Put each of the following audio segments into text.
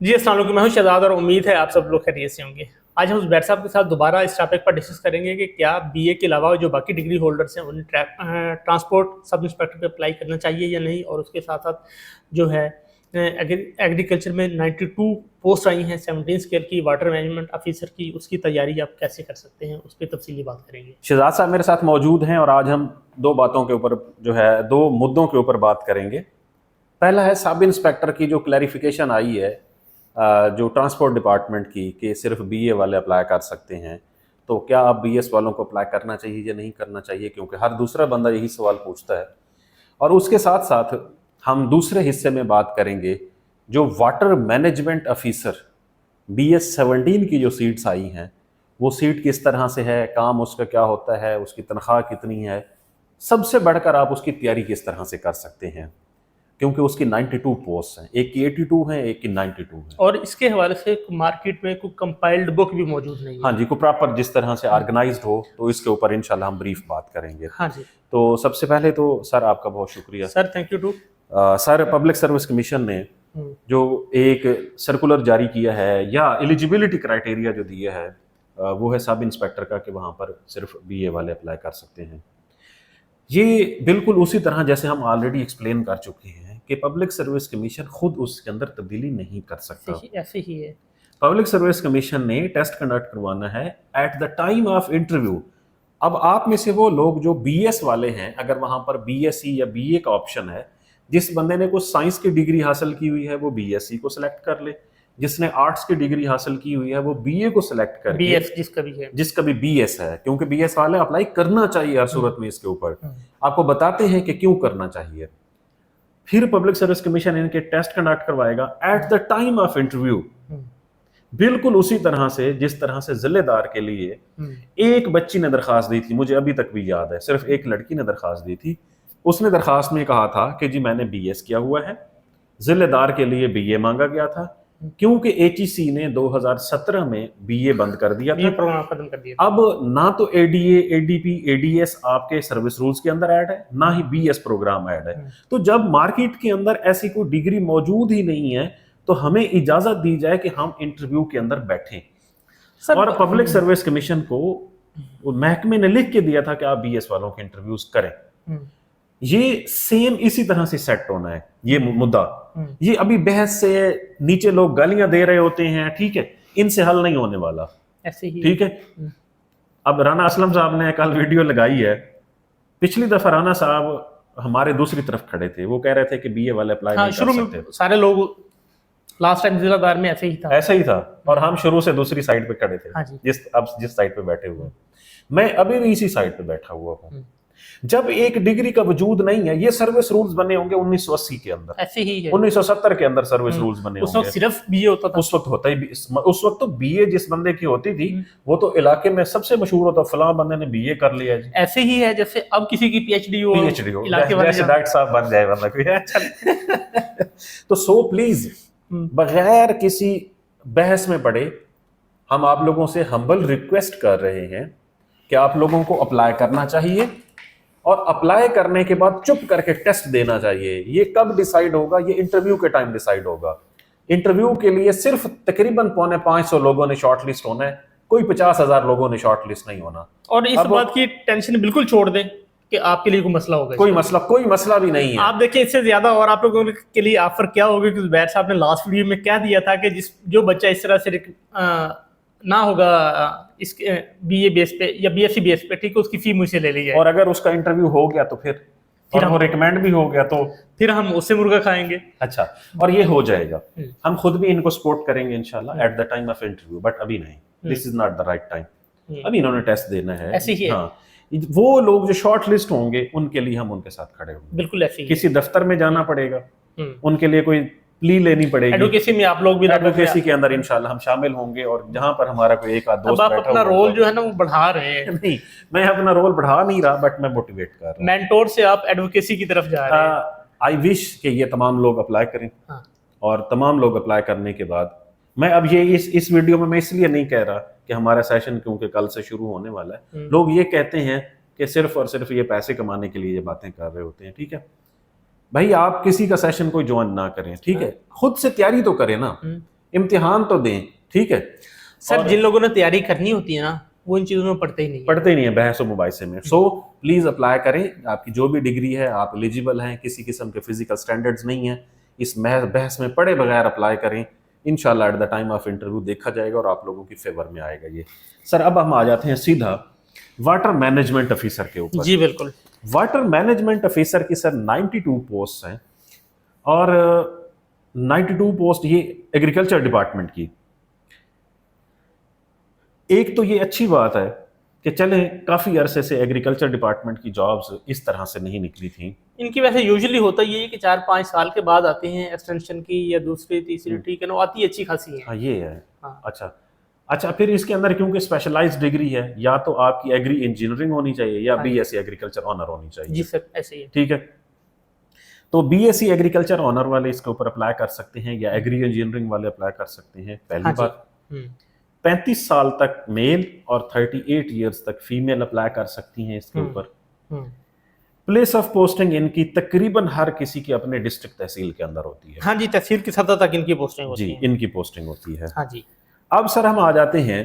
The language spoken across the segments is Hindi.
जी अस्सलाम वालेकुम, मैं हूं शहजाद और उम्मीद है आप सब लोग खैरियत से होंगे। आज हम उस बैर साहब के साथ दोबारा इस टॉपिक पर डिस्कस करेंगे कि क्या बीए के अलावा जो बाकी डिग्री होल्डर्स हैं उन्हें ट्रांसपोर्ट सब इंस्पेक्टर पे अप्लाई करना चाहिए या नहीं, और उसके साथ साथ जो है एग्रीकल्चर में 92 पोस्ट आई हैं 17 स्केल की वाटर मैनेजमेंट ऑफिसर की, उसकी तैयारी आप कैसे कर सकते हैं उस पर तफसीली बात करेंगे। शहजाद साहब मेरे साथ मौजूद हैं और आज हम दो बातों के ऊपर जो है दो मुद्दों के ऊपर बात करेंगे। पहला है सब इंस्पेक्टर की जो क्लैरिफिकेशन आई है जो ट्रांसपोर्ट डिपार्टमेंट की कि सिर्फ बीए वाले अप्लाई कर सकते हैं, तो क्या अब बीएस वालों को अप्लाई करना चाहिए या नहीं करना चाहिए, क्योंकि हर दूसरा बंदा यही सवाल पूछता है। और उसके साथ साथ हम दूसरे हिस्से में बात करेंगे जो वाटर मैनेजमेंट ऑफिसर BS-17 की जो सीट्स आई हैं वो सीट किस तरह से है, काम उसका क्या होता है, उसकी तनख्वाह कितनी है, सबसे बढ़कर आप उसकी तैयारी किस तरह से कर सकते हैं, क्योंकि उसकी 92 पोस्ट हैं, एक की 82 हैं, एक की 92 हैं। और इसके हवाले से मार्केट में कोई कंपाइल्ड बुक भी मौजूद नहीं है। हाँ जी, को प्रॉपर जिस तरह से ऑर्गेनाइज्ड हो, तो इसके ऊपर इंशाल्लाह हम ब्रीफ बात करेंगे। हाँ जी तो सबसे पहले तो सर आपका बहुत शुक्रिया sir, thank you too. Sir, public service commission ने जो एक सर्कुलर जारी किया है या एलिजिबिलिटी क्राइटेरिया जो दिया है वो है सब इंस्पेक्टर का कि वहाँ पर सिर्फ बीए वाले अप्लाई कर सकते हैं। ये बिल्कुल उसी तरह जैसे हम ऑलरेडी एक्सप्लेन कर चुके हैं कि पब्लिक सर्विस कमीशन खुद उसके अंदर तब्दीली नहीं कर सकता। ऐसे ही है। पब्लिक सर्विस कमीशन ने टेस्ट कंडक्ट करवाना है at the time of interview. अब आप में से वो लोग जो बीएस वाले हैं, अगर वहां पर बीएससी या बीए का ऑप्शन है, जिस बंदे ने कुछ साइंस की डिग्री हासिल की हुई है वो बीएससी को सिलेक्ट कर ले, जिसने आर्ट्स की डिग्री हासिल की हुई है वो बीए को सिलेक्ट कर, बीएस जिसका भी बीएस है, क्योंकि बीएस वाले अप्लाई करना चाहिए हर सूरत में। इसके ऊपर आपको बताते हैं कि क्यों करना चाहिए। फिर पब्लिक सर्विस कमीशन इनके टेस्ट कंडक्ट करवाएगा at the time of interview, बिल्कुल उसी तरह से जिस तरह से जिलेदार के लिए एक बच्ची ने दरखास्त दी थी, मुझे अभी तक भी याद है, सिर्फ एक लड़की ने दरखास्त दी थी। उसने दरखास्त में कहा था कि जी मैंने बीएस किया हुआ है, जिलेदार के लिए बीए मांगा गया था, क्योंकि एचईसी ने 2017 में बीए बंद कर दिया था, प्रोग्राम खत्म कर दिया। अब ना तो एडीए, एडीपी, एडीएस आपके सर्विस रूल्स के अंदर ऐड है, ना ही बीएस प्रोग्राम ऐड है। तो जब मार्केट के अंदर ऐसी कोई डिग्री मौजूद ही नहीं है तो हमें इजाजत दी जाए कि हम इंटरव्यू के अंदर बैठें। और पब्लिक सर्विस कमीशन को महकमे ने लिख के दिया था कि आप बीएस वालों के इंटरव्यूज करें। ये सेम इसी तरह से सेट होना है ये मुद्दा। ये अभी बहस से नीचे लोग गालियां दे रहे होते हैं, ठीक है, इनसे हल नहीं होने वाला, ऐसे ही, ठीक है। अब राना असलम साहब ने कल वीडियो लगाई है, पिछली दफा राना साहब हमारे दूसरी तरफ खड़े थे, वो कह रहे थे कि बीए वाले अप्लाई नहीं कर सकते। सारे लोग लास्ट टाइम जिलादार में ऐसे ही था और हम शुरू से दूसरी साइड पे खड़े थे। हाँ जी। जिस साइड पे बैठे हुए, मैं अभी भी इसी साइड पे बैठा हुआ हूँ। जब एक डिग्री का वजूद नहीं है, ये सर्विस रूल्स बने होंगे 1980 के अंदर, ऐसे ही है 1970 के अंदर सर्विस रूल्स बने उस वक्त सिर्फ बीए होता था। उस वक्त होता ही, उस वक्त तो बीए जिस बंदे की होती थी वो तो इलाके में सबसे मशहूर होता, फलां बंदे ने बीए कर लिया जी। ऐसे ही है जैसे अब किसी की पीएचडी हो, जैसे डॉक्टर साहब बन जाए बंदा कोई। तो सो प्लीज बगैर किसी बहस में पड़े हम आप लोगों से हम्बल रिक्वेस्ट कर रहे हैं कि आप लोगों को अप्लाई करना चाहिए, और अप्लाई करने के बाद चुप करके टेस्ट देना चाहिए। ये कब डिसाइड होगा? ये इंटरव्यू के टाइम डिसाइड होगा। इंटरव्यू के लिए सिर्फ तकरीबन 450 लोगों ने शॉर्टलिस्ट होना है, कोई 50,000 लोगों ने शॉर्टलिस्ट नहीं होना। और इस बात की टेंशन बिल्कुल छोड़ दें कि आपके लिए कोई मसला होगा। कोई मसला भी नहीं है। आप देखिए, इससे ज्यादा और आप लोगों के लिए ऑफर क्या होगा कि बैर साहब ने लास्ट वीडियो में क्या दिया था कि जो बच्चा इस तरह से ना होगा इसके बीए बेस पे या बीएससी बेस पे, ठीक है, उसकी फी मुझसे ले ली जाए, और अगर उसका इंटरव्यू हो गया तो फिर हम रिकमेंड भी हो गया तो फिर हम उससे मुर्गा खाएंगे। अच्छा, और ये हो जाएगा, हम खुद भी इनको सपोर्ट करेंगे इंशाल्लाह at the time of interview, but अभी नहीं, this is not the right time. अभी इन्होंने टेस्ट देना है। ऐसे ही है। हाँ, वो लोग जो शॉर्ट लिस्ट होंगे उनके लिए हम उनके साथ खड़े होंगे। बिल्कुल ऐसे ही। किसी दफ्तर में जाना पड़ेगा, उनके लिए कोई प्ली लेनी पड़ेगी, एडवोकेसी में आप लोग भी, एडवोकेसी के अंदर इंशाल्लाह हम शामिल होंगे, और जहां पर हमारा कोई एक आध दोस्त बैठा, आप अपना रोल जो है ना वो बढ़ा रहे हैं। नहीं, मैं अपना रोल बढ़ा नहीं रहा, बट मैं मोटिवेट कर रहा हूं। मेंटोर से आप एडवोकेसी की तरफ जा रहे हैं। आई विश कि ये तमाम लोग अप्लाई करें। हाँ। और तमाम लोग अप्लाई करने के बाद मैं अब ये इस वीडियो में मैं इसलिए नहीं कह रहा कि हमारा सेशन क्योंकि कल से शुरू होने वाला है, लोग ये कहते हैं कि सिर्फ और सिर्फ ये पैसे कमाने के लिए ये बातें कर रहे होते हैं। ठीक है भाई, आप किसी का सेशन कोई ज्वाइन ना करें, ठीक है, खुद से तैयारी तो करें ना। इम्तिहान तो दें, ठीक है। सर जिन लोगों ने तैयारी करनी होती है ना, वो इन चीज़ों में पढ़ते ही नहीं है। पढ़ते नहीं है बहस व मुबाहिसे में। सो प्लीज अप्लाई करें, आपकी जो भी डिग्री है आप एलिजिबल हैं, किसी किस्म के फिजिकल स्टैंडर्ड्स नहीं है, इस बहस में पढ़े बगैर अप्लाई करें। इंशाल्लाह at the time of interview देखा जाएगा और आप लोगों की फेवर में आएगा ये। सर अब हम आ जाते हैं सीधा वाटर मैनेजमेंट ऑफिसर के ऊपर। जी बिल्कुल। वाटर मैनेजमेंट ऑफिसर की सर 92 पोस्ट हैं और 92 पोस्ट ये एग्रीकल्चर डिपार्टमेंट की। एक तो ये अच्छी बात है कि चले काफ़ी अरसे से एग्रीकल्चर डिपार्टमेंट की जॉब्स इस तरह से नहीं निकली थी। इनकी वैसे यूजुअली होता ये है कि 4-5 साल के बाद आते हैं एक्सटेंशन की, या दूसरी तीसरी, ठीक है ना, आती अच्छी खासी है। हाँ ये है। हाँ। अच्छा फिर इसके अंदर क्योंकि स्पेशलाइज्ड डिग्री है, या तो आपकी एग्री इंजीनियरिंग होनी चाहिए या हाँ। बीएससी एग्रीकल्चर ऑनर होनी चाहिए। जी सर ऐसे ही है। ठीक है, तो बीएससी एग्रीकल्चर ऑनर वाले इसके ऊपर अप्लाई कर सकते हैं या एग्री इंजीनियरिंग वाले अप्लाई कर सकते हैं। पहली हाँ जी। बात 35 साल तक मेल और 38 इयर्स तक फीमेल अप्लाई कर सकती हैं इसके ऊपर। प्लेस ऑफ पोस्टिंग इनकी तकरीबन हर किसी की अपने डिस्ट्रिक्ट तहसील के अंदर होती है। हाँ जी, तहसील की सतह तक इनकी पोस्टिंग होती जी है। इनकी पोस्टिंग होती है। हाँ जी। अब सर हम आ जाते हैं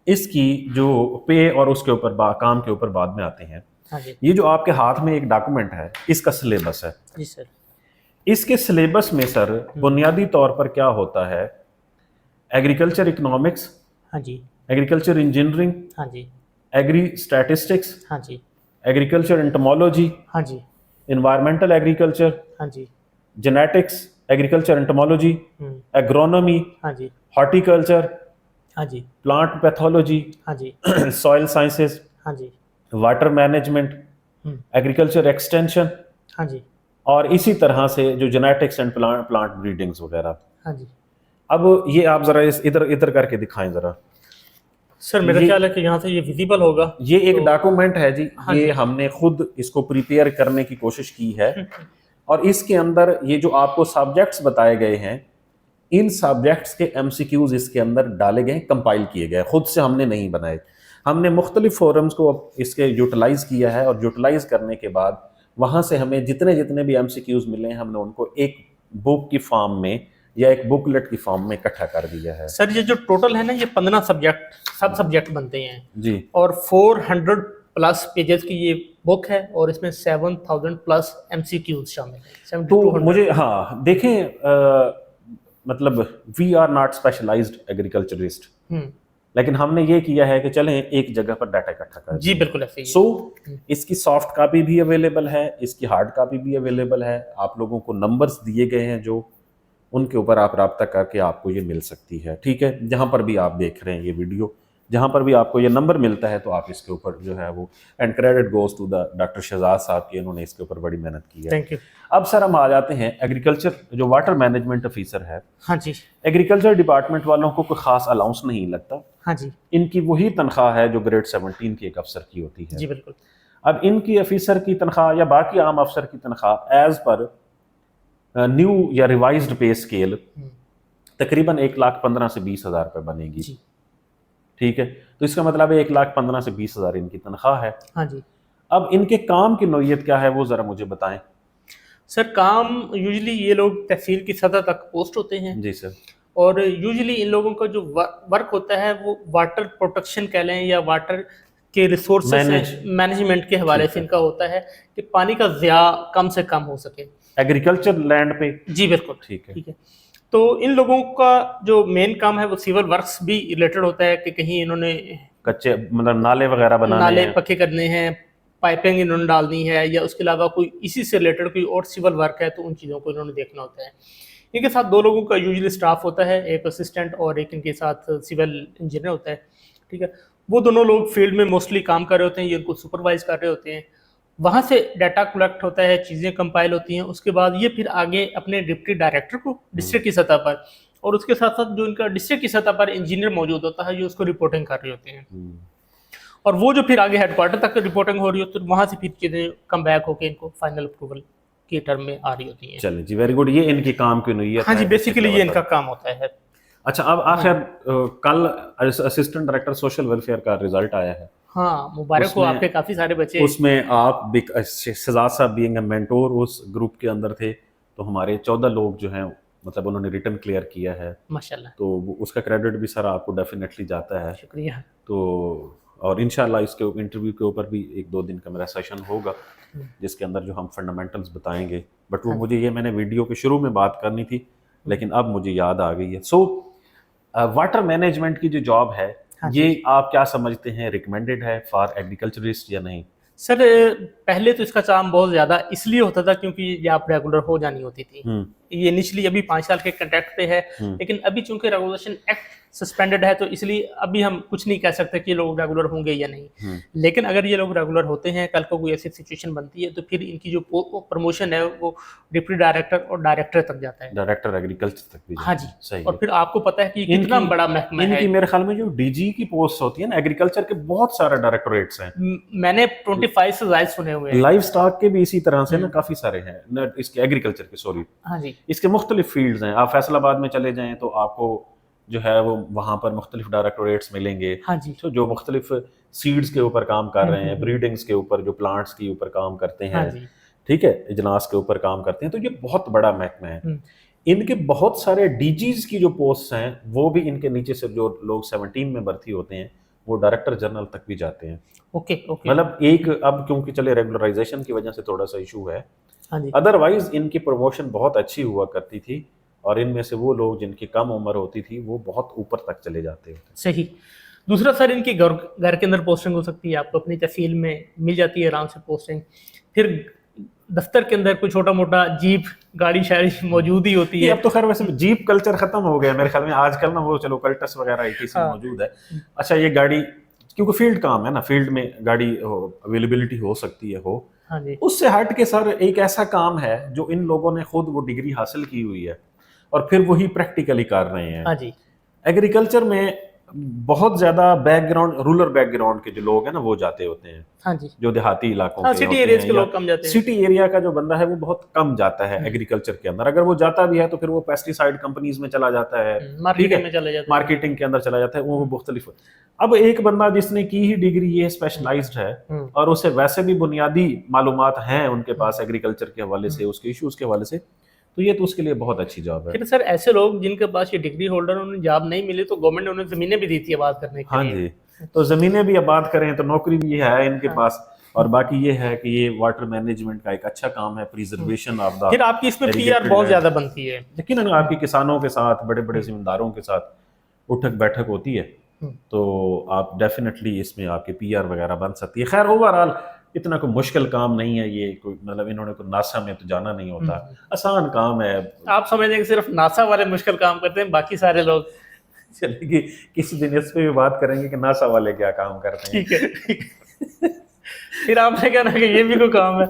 इसकी जो पे और उसके ऊपर काम के ऊपर बाद में आते हैं। हाँ जी। ये जो आपके हाथ में एक डॉक्यूमेंट है, इसका सिलेबस है। जी सर। इसके सिलेबस में सर बुनियादी तौर पर क्या होता है, एग्रीकल्चर इकोनॉमिक्स, हाँ जी, एग्रीकल्चर इंजीनियरिंग, हाँ जी, एग्री स्टैटिस्टिक्स, हाँ जी, एग्रीकल्चर एंटोमोलॉजी, हाँ जी, एनवायरमेंटल एग्रीकल्चर, हाँ जी, जेनेटिक्स, एग्रीकल्चर एंटोमोलॉजी, एग्रोनॉमी, हाँ जी, हॉर्टिकल्चर, हाँ जी, प्लांट पैथोलॉजी, हाँ जी, सॉइल साइंसेस, हाँ जी, वाटर मैनेजमेंट, एग्रीकल्चर एक्सटेंशन, हाँ जी, और इसी तरह से जो जेनेटिक्स एंड प्लांट ब्रीडिंग्स वगैरह। हाँ जी। अब ये आप जरा इधर इधर करके दिखाएं जरा। सर मेरा ख्याल है कि यहाँ से ये विजिबल होगा। ये एक डॉक्यूमेंट है जी। हाँ ये जी। हमने खुद इसको प्रिपेयर करने की कोशिश की है और इसके अंदर ये जो आपको सब्जेक्ट्स बताए गए हैं, इन सब्जेक्ट्स के एमसीक्यूज इसके अंदर डाले गए, कंपाइल किए गए, खुद से हमने नहीं बनाए। हमने मुख्तलिफ फोरम्स को इसके यूटिलाइज किया है और यूटिलाइज करने के बाद वहाँ से हमें जितने भी एमसीक्यूज मिले हैं, हमने उनको एक बुक की फॉर्म में या एक बुकलेट की फॉर्म में इकट्ठा कर दिया है। सर ये जो टोटल है ना, ये 15 सब सब्जेक्ट बनते हैं जी, और 400 प्लस पेजेस की ये बुक है और इसमें 7000 प्लस एमसीक्यूज शामिल हैं। तो मुझे हाँ देखें, मतलब we are not specialised agriculturist, लेकिन हमने ये किया है कि चलें एक जगह पर डाटा इकट्ठा करें। जी बिल्कुल ऐसे ही। सो इसकी सॉफ्ट कॉपी भी अवेलेबल है, इसकी हार्ड कॉपी भी अवेलेबल है। आप लोगों को नंबर्स दिए गए हैं जो उनके ऊपर आप रब्ता करके आपको ये मिल सकती है। ठीक है, जहाँ पर भी आप देख रहे हैं ये वीडियो, जहाँ पर भी आपको ये नंबर मिलता है तो आप इसके ऊपर जो है वो, and credit goes to the doctor Shahzad साहब की, इन्होंने इसके ऊपर बड़ी मेहनत की है। Thank you. अब सर हम आ जाते हैं एग्रीकल्चर जो वाटर मैनेजमेंट ऑफिसर है। हाँ जी। एग्रीकल्चर डिपार्टमेंट वालों को कोई खास अलाउंस नहीं लगता। हाँ जी। इनकी वही तनख्वाह है जो ग्रेड 17 की एक अफसर की होती है। जी बिल्कुल। अब इनकी ऑफिसर की तनख्वाह या बाकी आम अफसर की तनख्वाह एज पर न्यू या रिवाइज्ड पे स्केल तकरीबन 1,15,000 से 20,000 रुपये बनेगी। जी। ठीक है, तो इसका मतलब है 1,15,000 से 20,000 इनकी तनख्वाह है। हाँ जी। अब इनके काम की नौयत क्या है वो ज़रा मुझे बताएं। सर काम यूजुअली ये लोग तहसील की सतह तक पोस्ट होते हैं। जी सर। और यूजुअली इन लोगों का जो वर्क होता है वो वाटर प्रोटेक्शन कह लें या वाटर के रिसोर्सेज मैनेजमेंट के हवाले से इनका होता है कि पानी का ज़िया कम से कम हो सके एग्रीकल्चर लैंड पे। जी बिल्कुल। ठीक है। ठीक है, तो इन लोगों का जो मेन काम है वो सिविल वर्क्स भी रिलेटेड होता है कि कहीं इन्होंने कच्चे मतलब नाले वगैरह बनाने नाले हैं, पक्के करने हैं, पाइपिंग इन्होंने डालनी है, या उसके अलावा कोई इसी से रिलेटेड कोई और सिविल वर्क है तो उन चीज़ों को इन्होंने देखना होता है। इनके साथ 2 लोगों का यूजुअली स्टाफ होता है, एक असिस्टेंट और एक इनके साथ सिविल इंजीनियर होता है। ठीक है, वो दोनों लोग फील्ड में मोस्टली काम कर रहे होते हैं, ये उनको सुपरवाइज कर रहे होते हैं। वहाँ से डाटा कलेक्ट होता है, चीज़ें कंपाइल होती हैं, उसके बाद ये फिर आगे अपने डिप्टी डायरेक्टर को डिस्ट्रिक्ट की सतह पर, और उसके साथ साथ जो इनका डिस्ट्रिक्ट की सतह पर इंजीनियर मौजूद होता है जो उसको रिपोर्टिंग कर रहे होते हैं, और वो जो फिर आगे हेडक्वार्टर तक रिपोर्टिंग हो रही होती है, तो वहाँ से फिर चीज़ें कम बैक होकर इनको फाइनल अप्रूवल की टर्म में आ रही होती हैं। चलिए जी, वेरी गुड। ये इनकी काम की नौयत हाँ जी, है, बेसिकली ये इनका काम होता है। अच्छा, अब आखिर कल असिस्टेंट डायरेक्टर सोशल वेलफेयर का रिजल्ट आया है। हाँ, मुबारक हो, आपके काफ़ी सारे बच्चे। उसमें आप शहजाद साहब बीइंग अ मेंटोर उस ग्रुप के अंदर थे, तो हमारे 14 लोग जो हैं मतलब उन्होंने रिटर्न क्लियर किया है, माशाल्लाह, तो उसका क्रेडिट भी सर आपको डेफिनेटली जाता है। शुक्रिया। तो और इंशाल्लाह इसके इंटरव्यू के ऊपर भी 1-2 दिन का मेरा सेशन होगा जिसके अंदर जो हम फंडामेंटल्स बताएंगे। बट वो हाँ। मुझे ये मैंने वीडियो के शुरू में बात करनी थी, लेकिन अब मुझे याद आ गई है। सो वाटर मैनेजमेंट की जो जॉब है, हाँ ये जी। आप क्या समझते हैं, रिकमेंडेड है फॉर एग्रीकल्चरिस्ट या नहीं? सर पहले तो इसका काम बहुत ज़्यादा इसलिए होता था क्योंकि ये आप रेगुलर हो जानी होती थी। हम्म ये इनिशियली अभी 5 साल के कॉन्ट्रैक्ट पे है, हम्म लेकिन अभी चूंकि रेगुलेशन एक्ट सस्पेंडेड है तो इसलिए अभी हम कुछ नहीं कह सकते कि ये लोग रेगुलर होंगे या नहीं। हम्म लेकिन अगर ये लोग रेगुलर होते हैं, कल को कोई ऐसी सिचुएशन बनती है तो फिर इनकी जो प्रमोशन है वो डिप्टी डायरेक्टर और डायरेक्टर तक जाता है। डायरेक्टर एग्रीकल्चर तक भी हाँ जाता जी। है, सही और है। फिर आपको पता है कि कितना बड़ा महकमा है। इनकी मेरे ख्याल में जो डीजी की पोस्ट होती है ना, एग्रीकल्चर के बहुत सारे डायरेक्टरेट्स हैं। मैंने 25 से ज्यादा सुने हुए हैं। लाइफ स्टॉक के भी इसी तरह से ना काफी सारे हैं न, इसके एग्रीकल्चर के, सॉरी, हाँ जी। इसके मुख्तलिफ फील्ड्स हैं। आप फैसलाबाद में चले जाएं तो आपको जो है वो वहाँ पर मुख्तलिफ डायरेक्टरेट्स मिलेंगे, हाँ जी। तो जो मुख्तलिफ सीड्स के ऊपर काम कर रहे हैं, ब्रीडिंग्स के ऊपर, जो प्लांट्स के ऊपर काम करते हाँ हैं, जी। ठीक है, इजलास के ऊपर काम करते हैं। तो ये बहुत बड़ा महकमा है। इनके बहुत सारे डीजीज की जो पोस्ट हैं वो भी इनके नीचे से जो लोग 17 में भर्ती होते हैं वो डायरेक्टर जनरल तक भी जाते हैं। Okay okay. मतलब एक अब क्योंकि चले रेगुलराइजेशन की वजह से थोड़ा सा इशू है, हाँ जी। अदरवाइज इनकी प्रमोशन बहुत अच्छी हुआ करती थी और इनमें से वो लोग जिनकी कम उम्र होती थी वो बहुत ऊपर तक चले जाते थे। सही। दूसरा सर, इनकी घर के अंदर पोस्टिंग हो सकती है, आपको अपनी तहसील में मिल जाती है आराम से पोस्टिंग। फिर दफ्तर के अंदर कोई छोटा मोटा जीप गाड़ी शायरी मौजूद ही होती है। अब तो खैर वैसे जीप कल्चर खत्म हो गया मेरे ख्याल में आजकल ना, वो चलो कल्टस वगैरह आईटीसी हाँ। मौजूद है। अच्छा, ये गाड़ी क्योंकि फील्ड काम है ना, फील्ड में गाड़ी अवेलेबिलिटी हो सकती है, हो। हाँ जी। उससे हट के सर एक ऐसा काम है जो इन लोगों ने खुद वो डिग्री हासिल की हुई है और फिर वही प्रैक्टिकली कर रहे हैं। हाँ जी। एग्रीकल्चर में बहुत ज्यादा बैकग्राउंड, रूरल बैकग्राउंड के जो लोग हैं ना वो जाते होते हैं, हाँ जी। जो देहाती इलाकों हाँ, के सिटी होते एरियाज हैं के या लोग कम जाते हैं। सिटी एरिया का जो बंदा है वो बहुत कम जाता है एग्रीकल्चर के अंदर। अगर वो जाता भी है तो फिर वो पेस्टिसाइड कंपनीज में चला जाता है, ठीक मार्केटिंग है, में चले जाते हैं। मार्केटिंग के अंदर चला जाता है, वो मुख्तलिफ। अब एक बंदा जिसने की ही डिग्री ये स्पेशलाइज्ड है और उसे वैसे भी बुनियादी मालूमात हैं उनके पास एग्रीकल्चर के हवाले से, उसके इश्यूज के हवाले से, तो ये तो उसके लिए बहुत अच्छी जॉब है। फिर सर ऐसे लोग जिनके पास ये डिग्री होल्डर, उन्हें जॉब नहीं मिली तो गवर्नमेंट ने उन्हें जमीनें भी दी थी आबाद करने के हाँ लिए। जी, तो जमीनें भी आबाद करें तो नौकरी भी ये है इनके हाँ। पास। और बाकी ये है कि ये वाटर मैनेजमेंट का एक अच्छा काम है, प्रिजर्वेशन ऑफ द। फिर आपकी इसमें पीआर बहुत ज्यादा बनती है। लेकिन अगर आपकी किसानों के साथ, बड़े बड़े जिम्मेदारों के साथ उठक बैठक होती है तो आप डेफिनेटली इसमें आपके पीआर वगैरह बन सकती है। खैर ओवरऑल इतना कोई मुश्किल काम नहीं है ये, कोई मतलब इन्होंने कोई नासा में तो जाना नहीं होता, आसान काम है। आप समझें कि सिर्फ नासा वाले मुश्किल काम करते हैं, बाकी सारे लोग। चलिए किसी दिन इस पे भी बात करेंगे कि नासा वाले क्या काम करते हैं। ठीक है। फिर आपने कहना कि ये भी कोई काम है।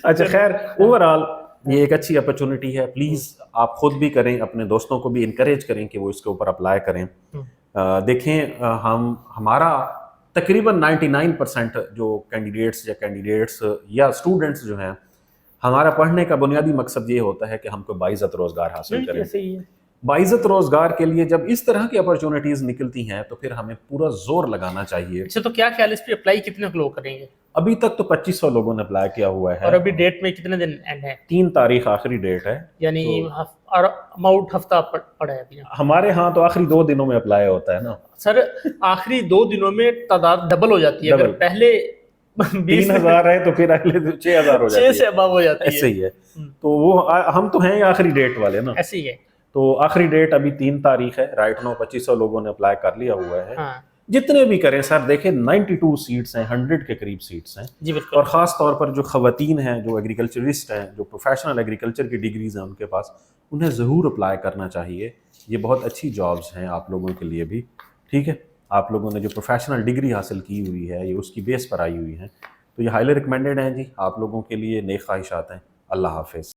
अच्छा, खैर ओवरऑल ये एक अच्छी अपॉर्चुनिटी है। प्लीज आप खुद भी करें, अपने दोस्तों को भी इनकरेज करें कि वो इसके ऊपर अप्लाई करें। देखें, हमारा तकरीबन 99% जो कैंडिडेट्स या स्टूडेंट्स जो हैं, हमारा पढ़ने का बुनियादी मकसद ये होता है कि हमको बाइज़्ज़त रोजगार हासिल करें। सही है। बाइज़्ज़त रोजगार के लिए जब इस तरह की अपॉर्चुनिटीज निकलती हैं तो फिर हमें पूरा जोर लगाना चाहिए। अच्छा, तो क्या ख्याल, इस पे अप्लाई कितने लोग करेंगे? अभी तक तो 2500 लोगों ने अप्लाई किया हुआ है और अभी डेट में कितने दिन एंड है? 3 तारीख आखिरी डेट है, यानी और अमाउंट हफ्ता पड़ा है अभी। हमारे यहाँ तो आखिरी 2 दिनों में अप्लाई होता है ना सर। आखिरी 2 दिनों में तादाद डबल हो जाती है। अगर डबल। पहले 3000 है तो फिर अगले 6000 हो जाती 6 है, से अबव हो जाती है। ऐसे ही है। तो वो हम तो हैं आखिरी डेट वाले ना, ऐसे ही है। तो आखिरी डेट अभी 3 तारीख है। राइट नाउ 2500 लोगों ने अप्लाई कर लिया हुआ है। हाँ जितने भी करें सर, देखें 92 सीट्स हैं, 100 के करीब सीट्स हैं। जी बिल्कुल। और ख़ास तौर पर जो ख़वातीन हैं, जो एग्रीकल्चरिस्ट हैं, जो प्रोफेशनल एग्रीकल्चर की डिग्रीज हैं उनके पास, उन्हें ज़रूर अप्लाई करना चाहिए। ये बहुत अच्छी जॉब्स हैं आप लोगों के लिए भी, ठीक है। आप लोगों ने जो प्रोफेशनल डिग्री हासिल की हुई है ये उसकी बेस पर आई हुई है, तो ये हाईली रिकमेंडेड हैं जी। आप लोगों के लिए नेक ख्वाहिशात हैं। अल्लाह हाफिज़।